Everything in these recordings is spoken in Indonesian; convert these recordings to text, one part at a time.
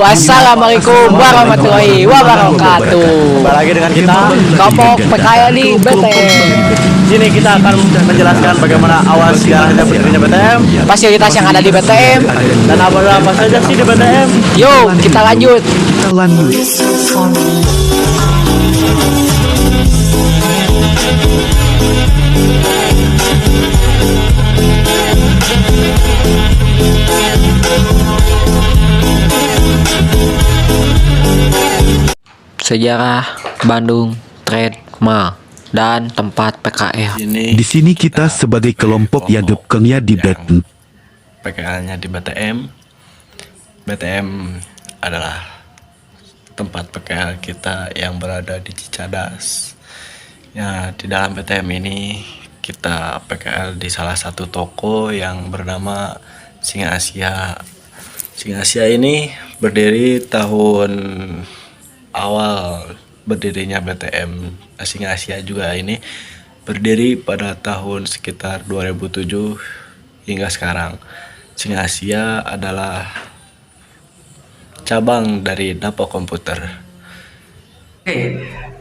Assalamualaikum warahmatullahi wabarakatuh. Kembali lagi dengan kita Kelompok PKL di BTM. Sini kita akan menjelaskan bagaimana awal sejarahnya berdirinya BTM, Fasilitas yang ada di BTM. dan apa saja sih di BTM. Yuk, kita lanjut. Sejarah Bandung Trade Mall dan tempat PKL. Di sini kita sebagai kelompok yang dukungnya di BTM. PKL-nya di BTM. BTM adalah tempat PKL kita yang berada di Cicadas. Ya, di dalam BTM ini kita PKL di salah satu toko yang bernama Singa Asia. Singa Asia ini berdiri tahun awal berdirinya BTM. Singa Asia juga ini berdiri pada tahun sekitar 2007 hingga sekarang. Singa Asia adalah cabang dari Dapo Komputer.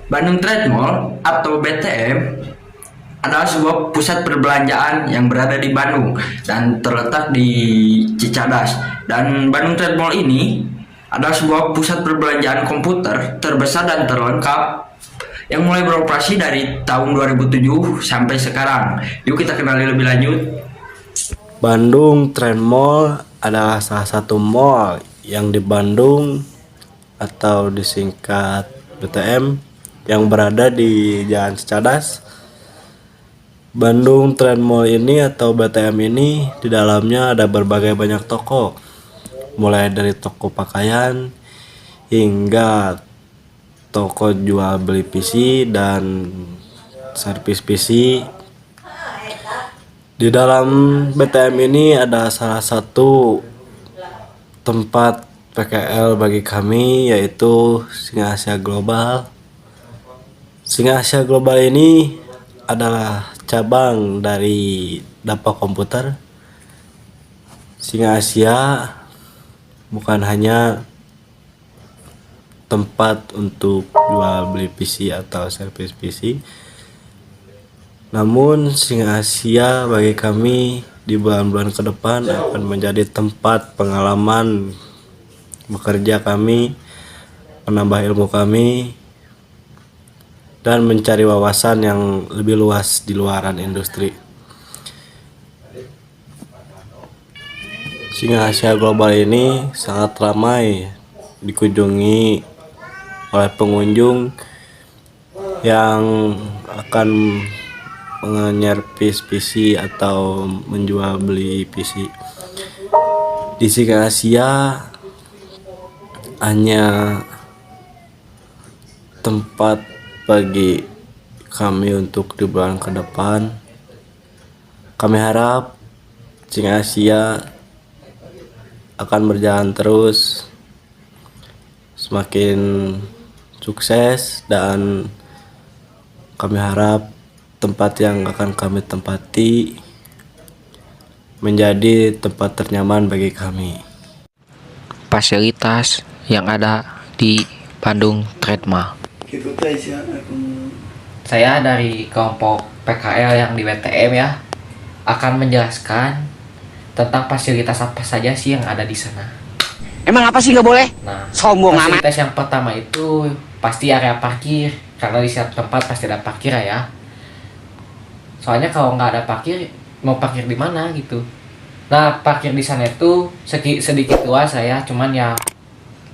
Bandung Trade Mall atau BTM adalah sebuah pusat perbelanjaan yang berada di Bandung dan terletak di Cicadas. Dan Bandung Trade Mall ini adalah sebuah pusat perbelanjaan komputer terbesar dan terlengkap yang mulai beroperasi dari tahun 2007 sampai sekarang. Yuk kita kenali lebih lanjut. Bandung Trade Mall adalah salah satu mall yang di Bandung atau disingkat BTM yang berada di Jalan Cicadas. Bandung Trade Mall ini atau BTM ini di dalamnya ada berbagai banyak toko, mulai dari toko pakaian hingga toko jual beli PC dan servis PC. Di dalam BTM ini ada salah satu tempat PKL bagi kami, yaitu Singa Asia Global. Singa Asia Global ini adalah cabang dari Dapo Komputer. Singa Asia bukan hanya tempat untuk jual beli PC atau servis PC, namun Singa Asia bagi kami di bulan-bulan ke depan akan menjadi tempat pengalaman bekerja kami, menambah ilmu kami, dan mencari wawasan yang lebih luas di luaran industri. Singa Asia Global ini sangat ramai dikunjungi oleh pengunjung yang akan menyervis PC atau menjual beli PC. Di Singa Asia hanya tempat bagi kami untuk di bulan ke depan. Kami harap Singa Asia akan berjalan terus, semakin sukses, dan kami harap tempat yang akan kami tempati menjadi tempat ternyaman bagi kami. Fasilitas yang ada di Bandung Trade Mall. Saya dari kelompok PKL yang di BTM ya akan menjelaskan tentang fasilitas apa saja sih yang ada di sana. Emang apa sih nggak boleh? Nah, Sombong amat. fasilitas yang pertama itu pasti area parkir, karena di setiap tempat pasti ada parkir ya. Soalnya kalau nggak ada parkir, mau parkir di mana gitu. Nah, parkir di sana itu sedikit luas saya, cuman ya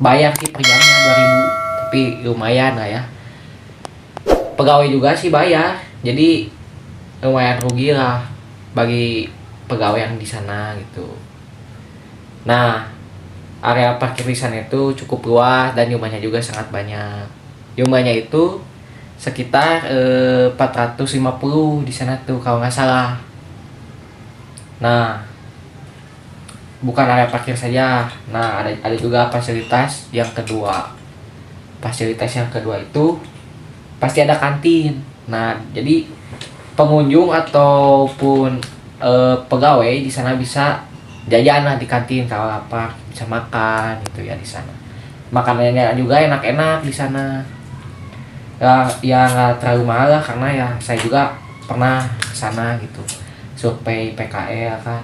bayar sih per jamnya 2.000, tapi lumayan lah ya. Pegawai juga sih bayar, jadi lumayan rugi lah bagi pegawai yang di sana gitu. Nah, area parkir di sana itu cukup luas dan jumlahnya juga sangat banyak. Jumlahnya itu sekitar 450 di sana tuh kalau nggak salah. Nah, bukan area parkir saja. Nah, ada juga fasilitas yang kedua. Fasilitas yang kedua itu pasti ada kantin. Nah, jadi pengunjung ataupun pegawai di sana bisa jajan lah di kantin, kalau lapar bisa makan gitu ya di sana. makanannya juga enak-enak di sana. Ya nggak terlalu mahal lah, karena ya saya juga pernah ke sana gitu, survei PKL kan,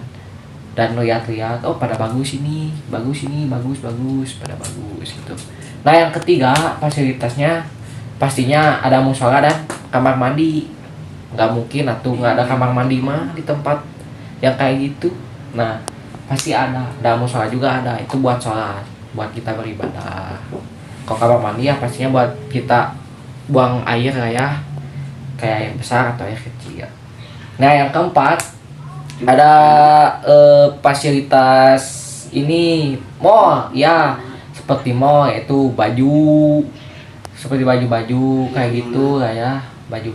dan lihat-lihat, oh pada bagus ini, bagus pada bagus gitu. Nah yang ketiga, fasilitasnya pastinya ada musola dan kamar mandi. Nggak mungkin atau nggak ada kamar mandi mah di tempat yang kayak gitu. Nah pasti ada musola juga ada, itu buat sholat, buat kita beribadah. Kalau kamar mandi ya pastinya buat kita buang air lah ya, kayak air besar atau air kecil. Nah yang keempat, ada fasilitas ini mall ya, seperti mall, yaitu seperti baju kayak gitu lah ya, baju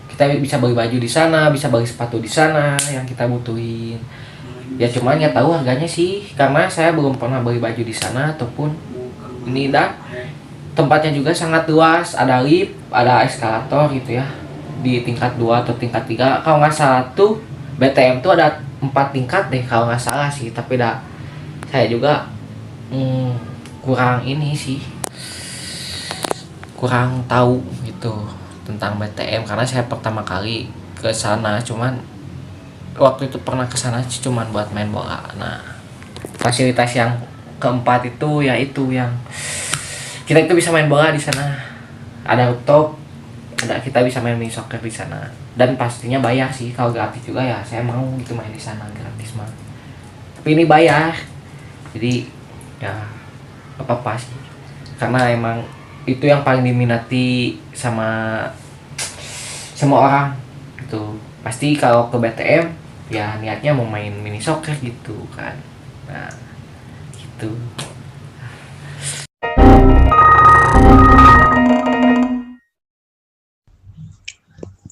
kita bisa beli baju di sana, bisa beli sepatu di sana yang kita butuhin. Ya cuman nggak tahu harganya sih, karena saya belum pernah beli baju di sana ataupun ini. Dan tempatnya juga sangat luas, ada lift, ada eskalator gitu ya, di tingkat 2 atau tingkat 3 kalau nggak salah tuh. BTM tuh ada 4 tingkat deh kalau nggak salah sih, tapi saya juga kurang ini sih, kurang tahu gitu tentang BTM, karena saya pertama kali ke sana. Cuman waktu itu pernah ke sana cuman buat main bola. Nah fasilitas yang keempat itu yaitu yang kita itu bisa main bola di sana, ada rooftop, kita bisa main mini soccer di sana, dan pastinya bayar sih. Kalau gratis juga ya saya mau gitu main di sana gratis mah, tapi ini bayar, jadi ya apa sih, karena emang itu yang paling diminati sama orang gitu. Pasti kalau ke BTM ya niatnya mau main mini soccer gitu kan. Nah gitu.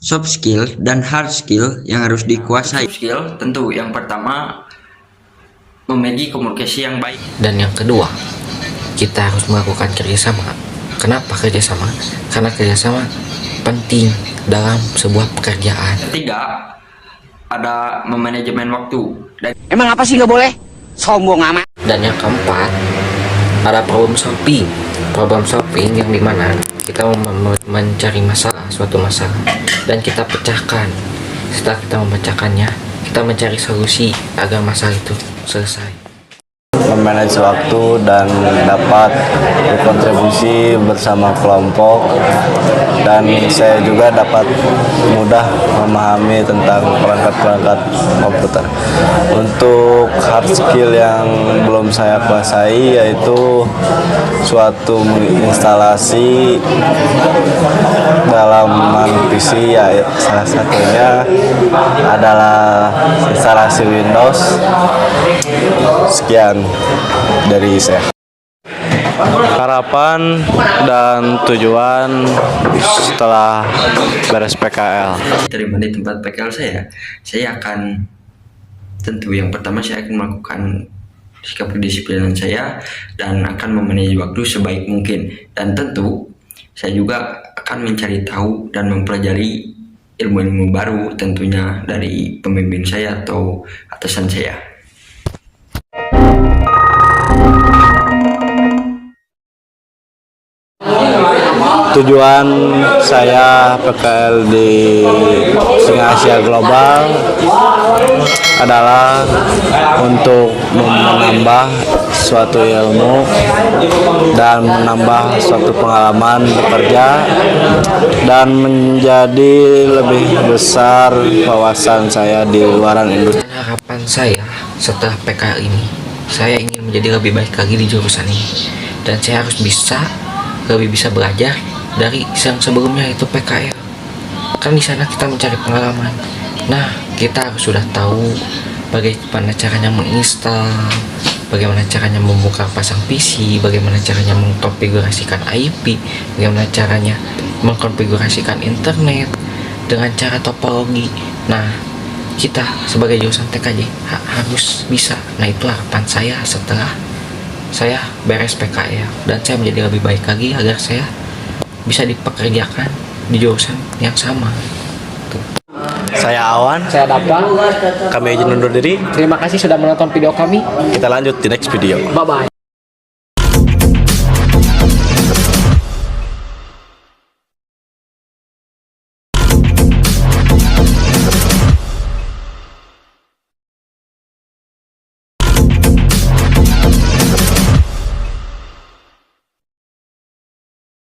Soft skill dan hard skill yang harus dikuasai. Soft skill tentu yang pertama memiliki komunikasi yang baik. Dan yang kedua, kita harus melakukan kerjasama. Kenapa kerjasama? Karena kerjasama penting dalam sebuah pekerjaan. Ketiga, ada memanajemen waktu. Emang apa sih nggak boleh? Sombong amat. Dan yang keempat, ada problem solving. Problem solving yang dimana kita mencari suatu masalah dan kita pecahkan. Setelah kita memecahkannya, kita mencari solusi agar masalah itu selesai. Memanage waktu dan dapat berkontribusi bersama kelompok, dan saya juga dapat mudah memahami tentang perangkat-perangkat komputer. Untuk hard skill yang belum saya kuasai yaitu suatu instalasi dalam PC, ya salah satunya adalah instalasi Windows. Sekian dari saya. Harapan dan tujuan setelah beres PKL. Terima di tempat PKL saya akan tentu yang pertama saya akan melakukan sikap kedisiplinan saya dan akan memanage waktu sebaik mungkin, dan tentu saya juga akan mencari tahu dan mempelajari ilmu-ilmu baru tentunya dari pembimbing saya atau atasan saya. Tujuan saya PKL di Singa Asia Global adalah untuk menambah suatu ilmu dan menambah suatu pengalaman bekerja dan menjadi lebih besar wawasan saya di luaran industri. Harapan saya setelah PKL ini, saya ingin menjadi lebih baik lagi di jurusan ini, dan saya harus lebih bisa belajar dari yang sebelumnya itu PKL. Kan di sana kita mencari pengalaman. Nah, kita harus sudah tahu bagaimana caranya menginstal, bagaimana caranya membuka pasang PC, bagaimana caranya mengkonfigurasikan IP, bagaimana caranya mengkonfigurasikan internet dengan cara topologi. Nah, kita sebagai jurusan TKJ harus bisa. Nah, itu harapan saya setelah saya beres PKL, dan saya menjadi lebih baik lagi agar saya bisa dipekerjakan di jurusan yang sama. Saya Awan, Saya Dapang. kami izin undur diri. Terima kasih sudah menonton video kami. Kita lanjut di next video. Bye bye.